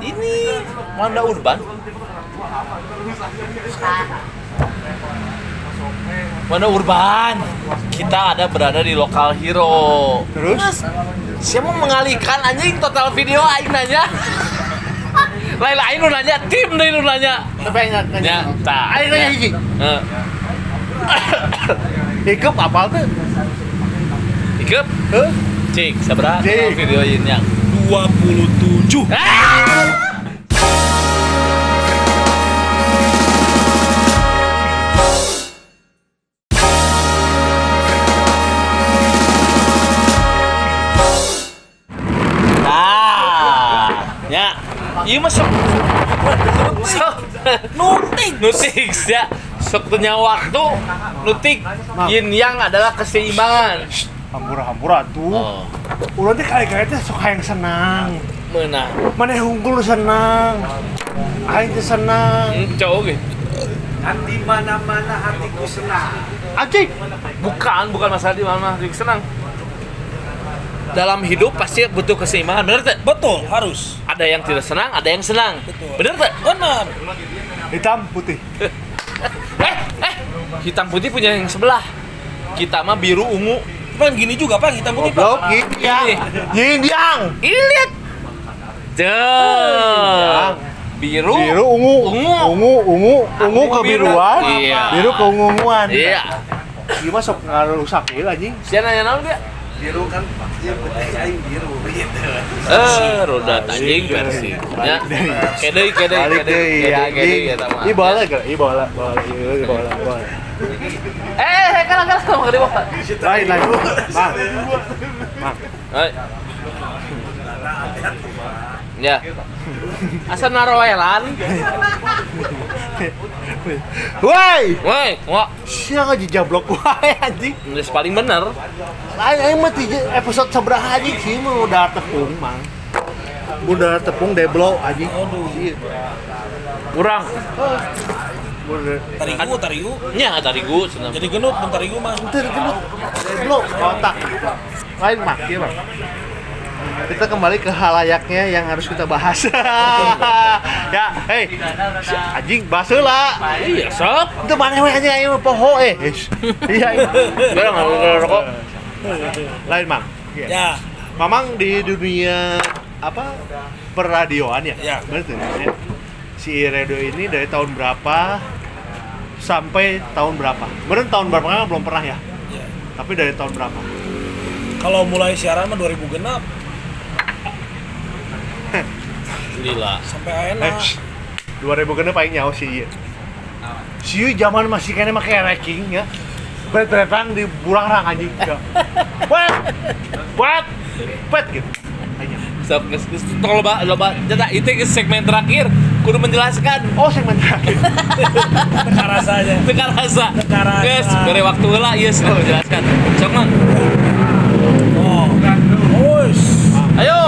Ini Manda Urban. Mana Urban? Kita berada di Lokal Hero. Terus? Siapa mengalihkan anjing total video aing nanya. Lain lu nanya, tim deui lu nanya. Tapi aing nanya. Tah. Aing nanya hiji. Heeh. Ikep apal tuh? Ikep? Cik, sabaraha Cik. video ieu nya? 27. Iya mah sok nutik ya. Sok teu waktu nutik. Yin yang adalah keseimbangan. Hampura tuh. Oh. Urang teh kali-kali teh sok hayang senang. Meunang. Maneh hungkul senang. Aing teh senang. Cowok ge. Dan di mana-mana hatiku senang. Anjing. Bukan masalah di mana hatiku senang. Dalam hidup pasti butuh keseimbangan, benar tak? Betul, harus. Ada yang tidak senang, ada yang senang. Betul. Benar tak? Benar. Hitam putih. Hitam putih punya yang sebelah. Kita mah biru ungu. Cuman gini juga, Pak, hitam putih, Pak. Goblok yin yang. Ini lihat. Tuh. Biru ungu kebiruan. Iya. Biru keunguan. Iya. Gimana sok ngarusak ieu anjing? Sia nanya naon dia? Biru kan yang penting aing biru gitu. Roda anjing versi. Ya. Kedei Balik deui anjing. eta mah. Ih bola ge, bola. Kalah mau di bawah. Lain. Mang. Hai. Ya. Asal naroelan. Woi, wah. sia ngajijablok wae anjing. Geus paling bener. Aing mah episode sabaraha anjing sih mah udah tepung, Mang. Udah tepung deblo anjing. Aduh. Kurang. Tarigu. Nya tarigu cenah. Jadi genut mun tarigu mah. Teu gendut. Deblo otak. Lain mah, ieu mah. Kita kembali ke halayaknya yang harus kita bahas. Ya, hei, anjing bahas heula. Iya, sok. Itu mana we anjing aya poho Iya. Barang ngerokok. Lain, Mang. Ya. Mamang di dunia apa? Perradioan ya? Ya. Betul. Ya. Si radio ini dari tahun berapa sampai tahun berapa? Bener tahun berapa kan belum pernah ya? Ya. Tapi dari tahun berapa? Kalau mulai siaran mah 2000 genap Lila. sampai ayeuna. 2000 genep aing nyaho si ieu. Si ieu zaman masih kene make ranking ya. Bet-betan di bulangrang anjing. Buat gitu. Sok geus loba jata itu ke segmen terakhir kudu menjelaskan. Oh, segmen terakhir. Teka rasanya. Teka rasa. Geus bere waktu heula ieu menjelaskan. Sok Mang. Wes. Ayo,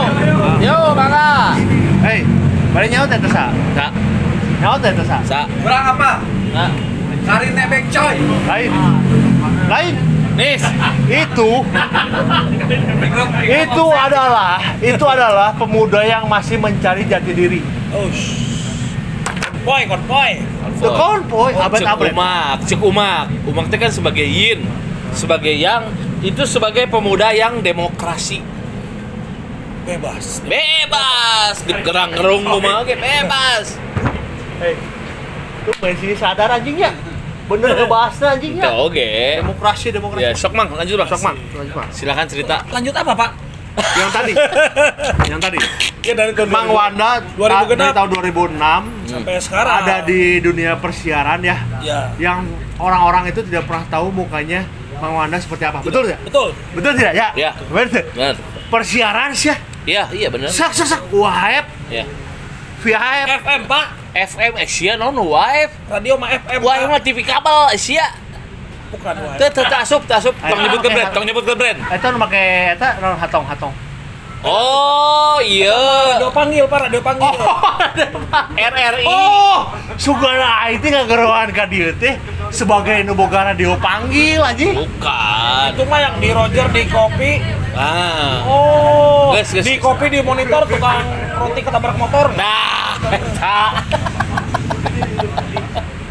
Mangga. Hei, bari nyaho teh sa. Sa. Nyaho teh sa. Sa. Berang apa? Nah. Karin nebek coy. Lain. Nis. Itu adalah pemuda yang masih mencari jati diri. Konvoy. Konvoy, abet-abet. Cek umak teh kan sebagai yin, sebagai yang itu sebagai pemuda yang demokrasi. Bebas. Digerang-gerung mah ge bebas. Hei. Tuh masih sadar anjingnya. Bener ngebahasnya anjingnya. Itu oke. Demokrasi. Ya, sok Mang, lanjut Bang. Sok Mang. Silakan cerita. Lanjut apa, Pak? Yang tadi. Ya dari tahun Mang Wanda 2006 dari tahun 2006 sampai sekarang ada di dunia persiaran ya. Ya. Yang orang-orang itu tidak pernah tahu mukanya Mang Wanda seperti apa. Betul tidak? Betul tidak? Ya. Ya. Betul. Persiaran sih. Iya benar. Sak. Wahab. Ya. VHF. FM, Pak. FM Asia non wife. Radio mah FM. Wife mah TV kabel Asia. Bukan wife. Teu asup. Tong nyebutkeun brand. Eta nu make eta non hatong. Oh, iya. Radio panggil, Pak, radio panggil. RRI. Oh, sugana aing teh ngageroan ka dieu teh sebagai nu boga radio panggil anjing. Bukan. Itu mah yang di Roger di kopi. Oh, Guys. Di kopi di monitor tukang roti ketabrak motor. Nah, eta.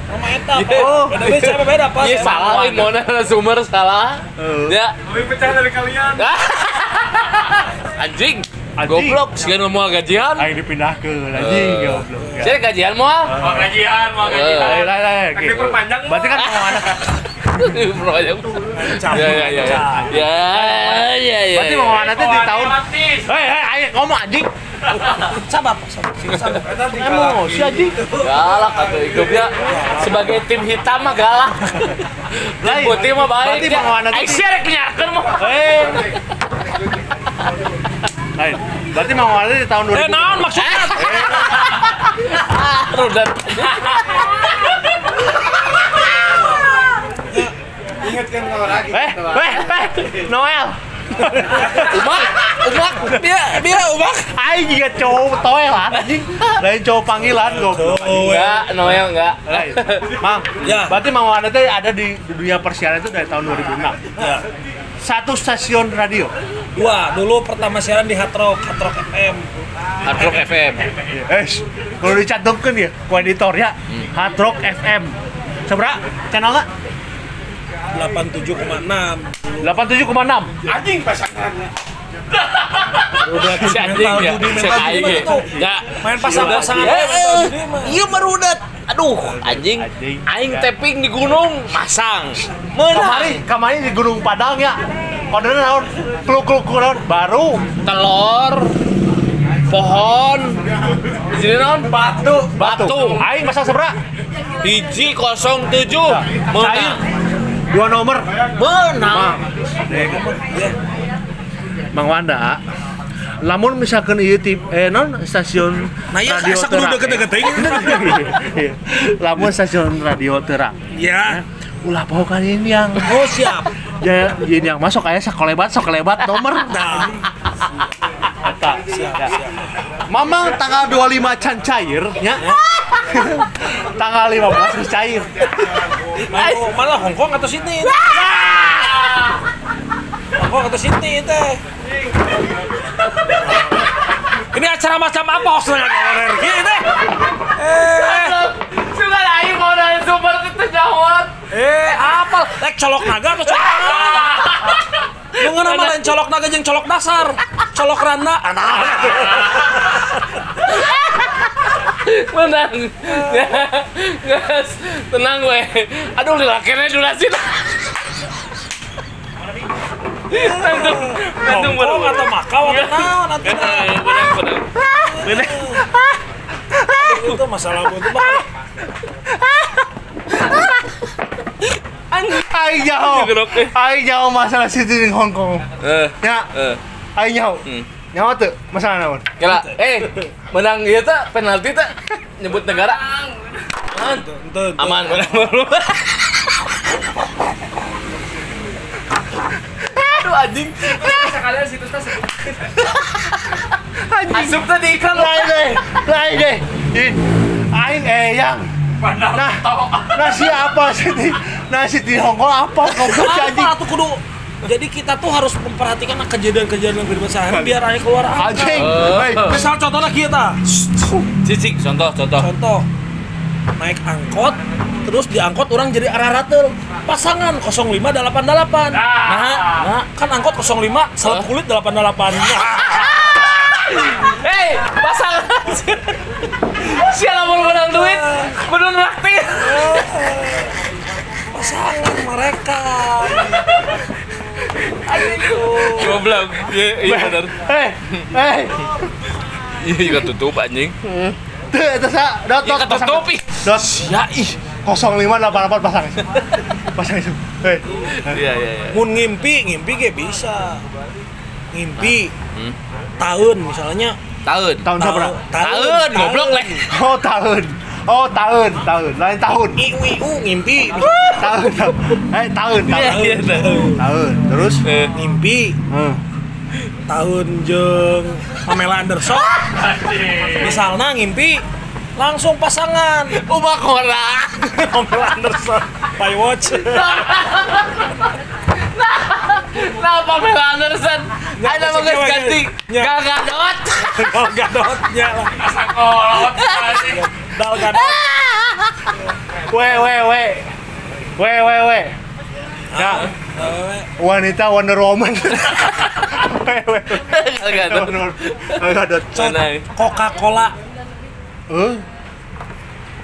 Nama eta, Pak. Beda, Pak. Iya salah, mana sumber salah. Ya. Lebih pecah dari kalian. Anjing. Goblok, sieun moal gajian. aing dipindahkeun anjing goblok. Sia gajian moal. Mau gajian. Lain. Tapi perpanjang. Berarti kan mau anak. Ya. Berarti mau anak teh di tahun. Hei, ayo ngomong anjing. Sabar. Emosi anjing. Galak atuh hidupnya sebagai tim hitam mah galak. Tim putih mah baik. Berarti mau anak Aing sia rek nyakeun mah. Lain. Berarti mau anak di tahun 2000. Naon maksudnya? merudat. Ingatkan kalau lagi. Noel. Umak, dia umak. Aing juga cowok toel anjing. Lain cowok panggilan goblok. Enggak, Noel enggak. Mang, Ya. berarti Mang Wanda teh ada di dunia persiaran itu dari tahun 2006. Ya. Satu stasiun radio. 2, dulu pertama siaran di Hard Rock FM. Hard Rock FM. Kalau dicantumkan ya, ku editor ya. Hard Rock FM. Seberapa channelnya? 87,6. 87,6. Anjing pasangan. Udah Si anjing ya, si aing ya. Enggak. Main pasang-pasangan. Iya merudat. Aduh, anjing. Aing tapping di gunung, pasang. Menang. Kamari di Gunung Padang ya. Kodenya naon? Kluk baru. Telur, pohon, jadi naon? Batu. Aing masang seberapa? Hiji 07 menang. 2 nomor. Menang. Mang Wanda. Lamun misalkan ieu tip non stasiun Nah, ya radio asa kudu terang. deket-deketing. Lamun stasiun radio terang. Ya. Ulah poho kan ini yang Oh, siap. ya ini yang masuk aya sakelebat nomor. Nah, Eta. Mamang tanggal 25 can cair nya. Tanggal 15 geus cair. mana Hongkong atau Sydney? Hongkong atau Sydney teh? Ini acara macam apa hostnya kalau gini teh? Sudah aing mau dari sumber itu jawab. Apal? Lek colok naga atau colok naga? Nunggu nama lain colok naga jeung colok dasar. Colok randa. Menang. Gas. Tenang we. Aduh lilakirnya jelasin. Gantung Hongkong atau Makau atau naon atau Benar. itu masalah gue tuh bakal Aing jauh masalah Sydney di Hong Kong. Ya. Aing jauh. Nyawa tuh masalah naon? Kira, menang ieu teh penalti teh nyebut negara. Aman menang. Aduh anjing. Sekalian situ teh sebut. Asup teh di iklan Lain deh. Aing yang. Nah siapa Sydney? Nah Sydney Hong Kong apa goblok anjing? apa tuh kudu jadi kita tuh harus memperhatikan kejadian-kejadian kehidupan sehari biar aja keluar apa. Anjing. Misal contohnya kita Cicik contoh. naik angkot terus di angkot orang jadi arah-aratel pasangan 0588 nah kan angkot 05 selap kulit 88 pasangan siapa mau menang duit menang raktir pasangan mereka goblok iya benar iya juga tutup anjing Tuh eta sa dot iya ketutup ih dot ya ih 0588 pasang itu. iya mun ngimpi ge bisa ngimpi tahun misalnya Tahun berapa? tahun goblok leh tahun lain tahun iu ngimpi tahun iya tahun terus ngimpi tahun jeung Pamela Anderson misalnya ngimpi langsung pasangan ubah kora Pamela Anderson by watch nah Pamela Anderson ada mau ganti Gal Gadotnya lah Sakolot Gal Gadot we ya wanita Wonder Woman Gadot Coca-Cola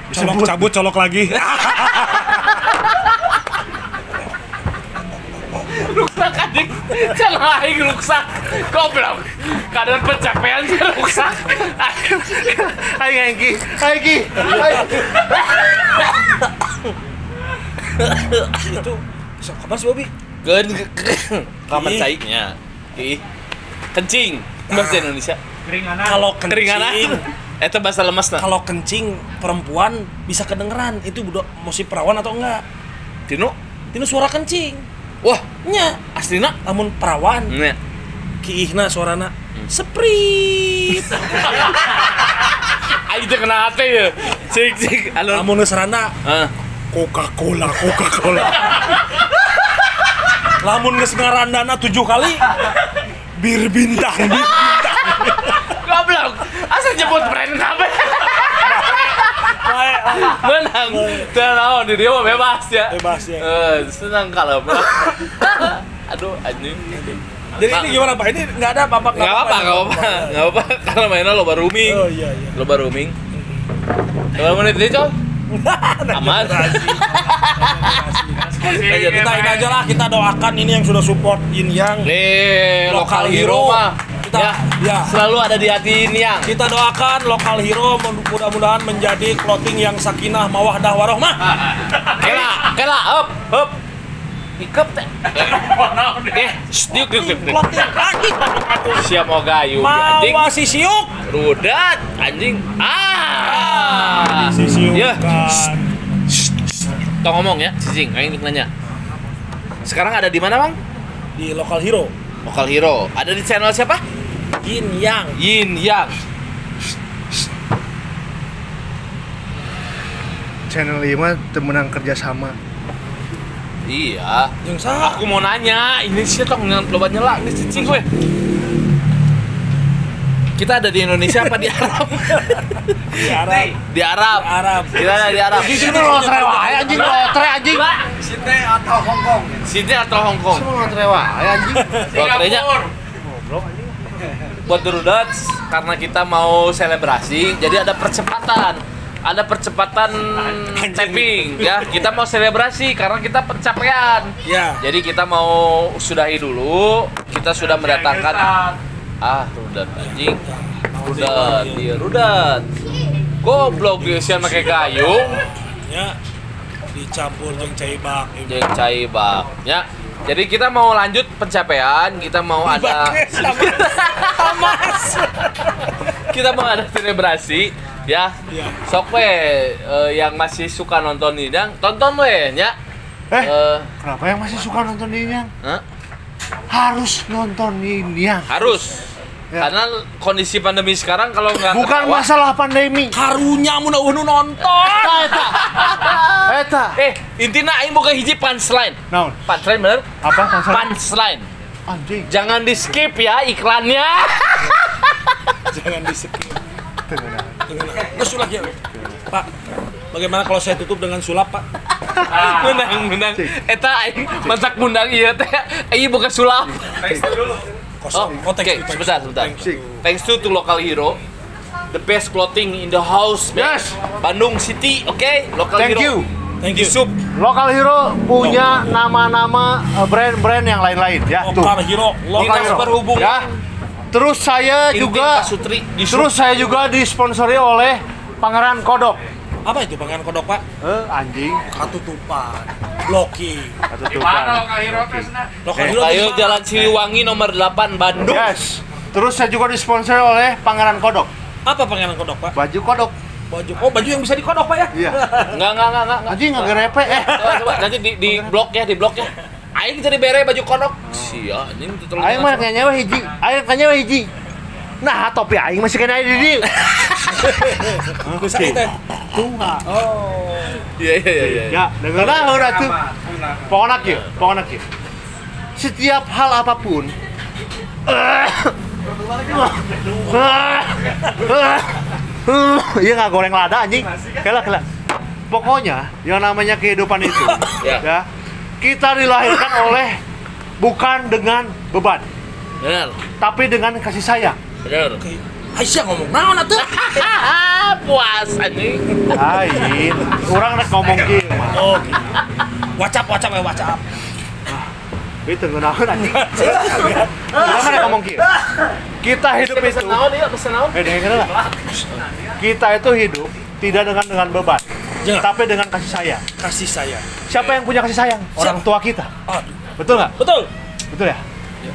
colok lagi ruksak adik jangan aing ruksak goblok kadang pencapaian sih ruksak aing itu kapan sih Bobi? kapan cairnya kencing bahasa Indonesia Kalau kencing Eta bahasa lemes nah. Kalau kencing perempuan bisa kedengeran, itu mesti perawan atau enggak? Tino Suara kencing. wah Nya, aslina lamun perawan. nya Kiihna suarana Sprite. aing teh kena hate ya cik anu Lamun geusrana Coca-Cola. Lamun geus ngarandana 7 kali bir bintang. goblok asa jemput brand kabeh menang teu di dia mah bebas ya senang kalem aduh anjing. Jadi ini gimana Pak? Ini nggak ada apa-apa? Nggak apa-apa karena mainnya loba rooming. Oh iya. Loba rooming. Berapa menit ini, Cok? Aman. Kita ini aja lah, kita doakan ini yang sudah support Yin Yang. Nih, lokal hero mah. Ya, selalu ada di hati Yin Yang. Kita doakan lokal hero mudah-mudahan menjadi clothing yang sakinah mawaddah warohmah. Kela, up. Ikep teh. Diuk. Clothing lagi. Siap mau gayu anjing. Mawa si siuk. Rudat anjing. Si siuk. Ya. Tong ngomong ya, cicing, aing nanya. Sekarang ada di mana, Bang? Di lokal hero. Lokal hero. Ada di channel siapa? Yin Yang. Channel 5 temenang kerjasama. Iya. Yang sah. Aku mau nanya, ini sih tong loba nyela ini cicing gue. Kita ada di Indonesia apa di Arab? Di Arab. Kita ada di Arab. Di sini lotre wae anjing, lotre anjing. Sinte atau Hongkong. Sini atau Hongkong? Semua lotre wae anjing. Lotrenya buat Durudats karena kita mau selebrasi, jadi ada percepatan. Ada percepatan tapping ya. Kita mau selebrasi karena kita pencapaian. Ya. Jadi kita mau sudahi dulu. Kita sudah mendatangkan rudat anjing. Rudat. Goblok dia sian pakai gayung. Ya. Dicampur jeung caibak. Ya. Jadi kita mau lanjut pencapaian, kita mau ada kita mau ada selebrasi ya. Sok we yang masih suka nonton ini tonton we nya. Kenapa yang masih suka nonton ini yang? Harus nonton ini yang. Harus. Ya. Karena kondisi pandemi sekarang kalau nggak bukan ketawa, masalah pandemi. Karunya mun nonton. Eta. Intina aing boga hiji punchline. Naon? Punchline bener? Apa Punchline. Anjing. Jangan di-skip ya iklannya. Jangan di-skip. Sulap ya. Pak, bagaimana kalau saya tutup dengan sulap, Pak? Menang. Eta aing masak bundang ieu teh. Ieu boga sulap. Oke, sebentar. Thanks to local hero, the best clothing in the house. Yes. Bandung City, oke? Local Thank hero. Thank you. Sup. Local hero punya nama-nama brand-brand yang lain-lain ya. Lokal hero. Dinas Perhubungan. Ya. Terus saya juga disponsori oleh Pangeran Kodok. Apa itu Pangeran Kodok, Pak? Anjing. Katutupan. Blocking. Lokal hero tesna. Lokal hero. Ayo Jalan Siliwangi nomor 8 Bandung. Yes. Terus saya juga disponsori oleh Pangeran Kodok. Apa Pangeran Kodok, Pak? Baju kodok. Baju yang bisa dikodok, Pak ya? Iya. Enggak. Anjing enggak gerepe Coba nanti di blok ya. Aing jadi bere baju kodok. Sia anjing itu terlalu. Aing mah nyawa hiji. Aing nyawa hiji. Nah, topi aing masih kena di dieu. Bisa teh. Tunga. Oh. Iya. Ya, dengeurna heula tuh. Pokona kieu. Setiap hal apapun iya nggak goreng lada anjing. Kela. Pokoknya yang namanya kehidupan itu ya. Kita dilahirkan oleh bukan dengan beban. Benar. Tapi dengan kasih sayang. Benar. Aisyah ngomong naon atuh? Puas anjing. Lain. Urang rek ngomong kieu mah. Oh. WhatsApp. Itu ngeunaheun anjing. Urang rek ngomong kieu. Kita hidup itu Pesen naon? dengerin lah. Kita itu hidup tidak dengan beban, tapi dengan kasih sayang. Kasih sayang. Siapa yang punya kasih sayang? Orang tua kita. Betul nggak? Betul ya?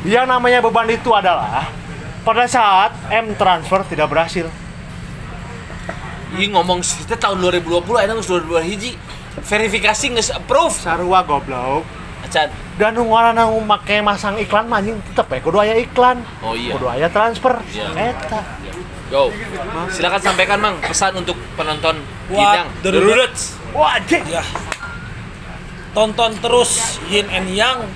Yang namanya beban itu adalah pada saat transfer tidak berhasil. Ieu ngomong kita tahun 2020 aya geus 2022 hiji. Verifikasi geus approve. Sarua goblok. Acan. Dan nu ngaranna make masang iklan mah anjing tetep kudu aya iklan. Oh iya. Kudu aya transfer. Iya. Eta. Go. Silakan sampaikan Mang pesan untuk penonton Wah, Gidang. The Ruduts. Wah, anjing. Ya. Tonton terus Yin and Yang.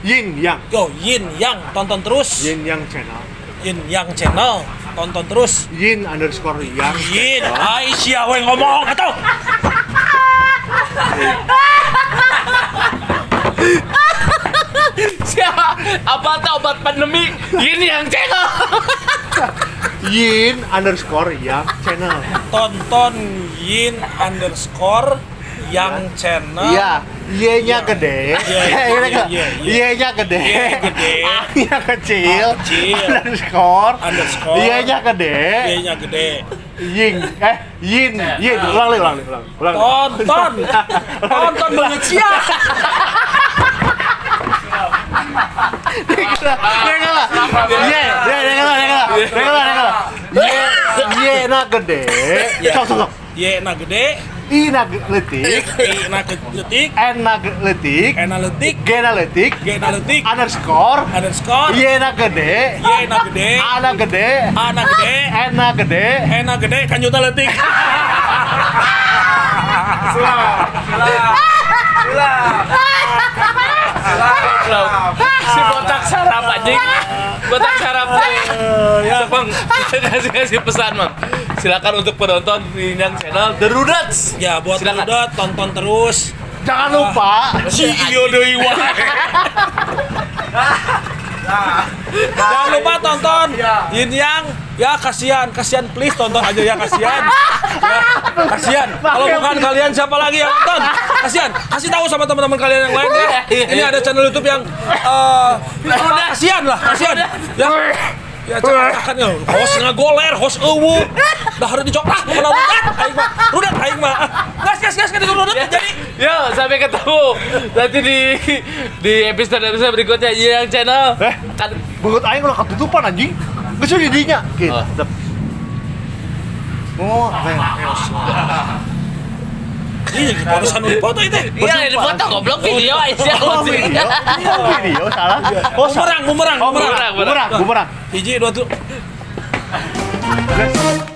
Yin Yang. Yo, Yin Yang, tonton terus. Yin Yang channel. Yin Yang channel, tonton terus. Yin_yang. Yin, Aisyah we ngomong atuh. Siapa? Apa tuh obat pandemi? Ini yang channel. Yin_yang channel. Tonton Yin_yang channel. Iya, Y-nya gede. Iya. Y-nya gede. Y gede. A-nya kecil. Kecil. Underscore. Y-nya gede. Y-nya gede. Yin. Ulang. Tonton banget siap. Y-nya gede. Sok. Y-nya gede. I-nya letik. I-nya letik. N-nya letik. N-nya letik. G-nya letik. G-nya letik. Underscore. Y-nya gede. Y-nya gede. A-nya gede. A-nya gede. N-nya gede. N-nya gede. Kanjuta letik. Si botak sarap anjing. Botak sarap teh. Ya, Bang. Kasih pesan, Bang. Silakan untuk penonton di Yang channel The Ruduts. Ya, buat Silakan. Rudot tonton terus. Jangan lupa. Si iyo deui wae. Jangan lupa tonton Yin Yang. Ya kasihan please tonton aja ya kasihan. Ya, kasihan. Kalau bukan kalian siapa lagi yang nonton? Kasihan. Kasih tahu sama teman-teman kalian yang lain ya. Ini ada channel YouTube yang kasihan lah, kasihan. Ya kan ya, host ngagoler, host eueuh. Dah harus dicoklat, mau rudat aing mah. Gas rudat jadi. Yo, sampai ketemu nanti di episode berikutnya Yang channel. Kan beut aing ulah ketutupan anjing. Geus di dinya. Gitu. Oh, Ini barusan di foto itu. Iya, di foto goblok video aja. Video salah. Bumerang. Bumerang. Hiji, dua, tuh. Guys.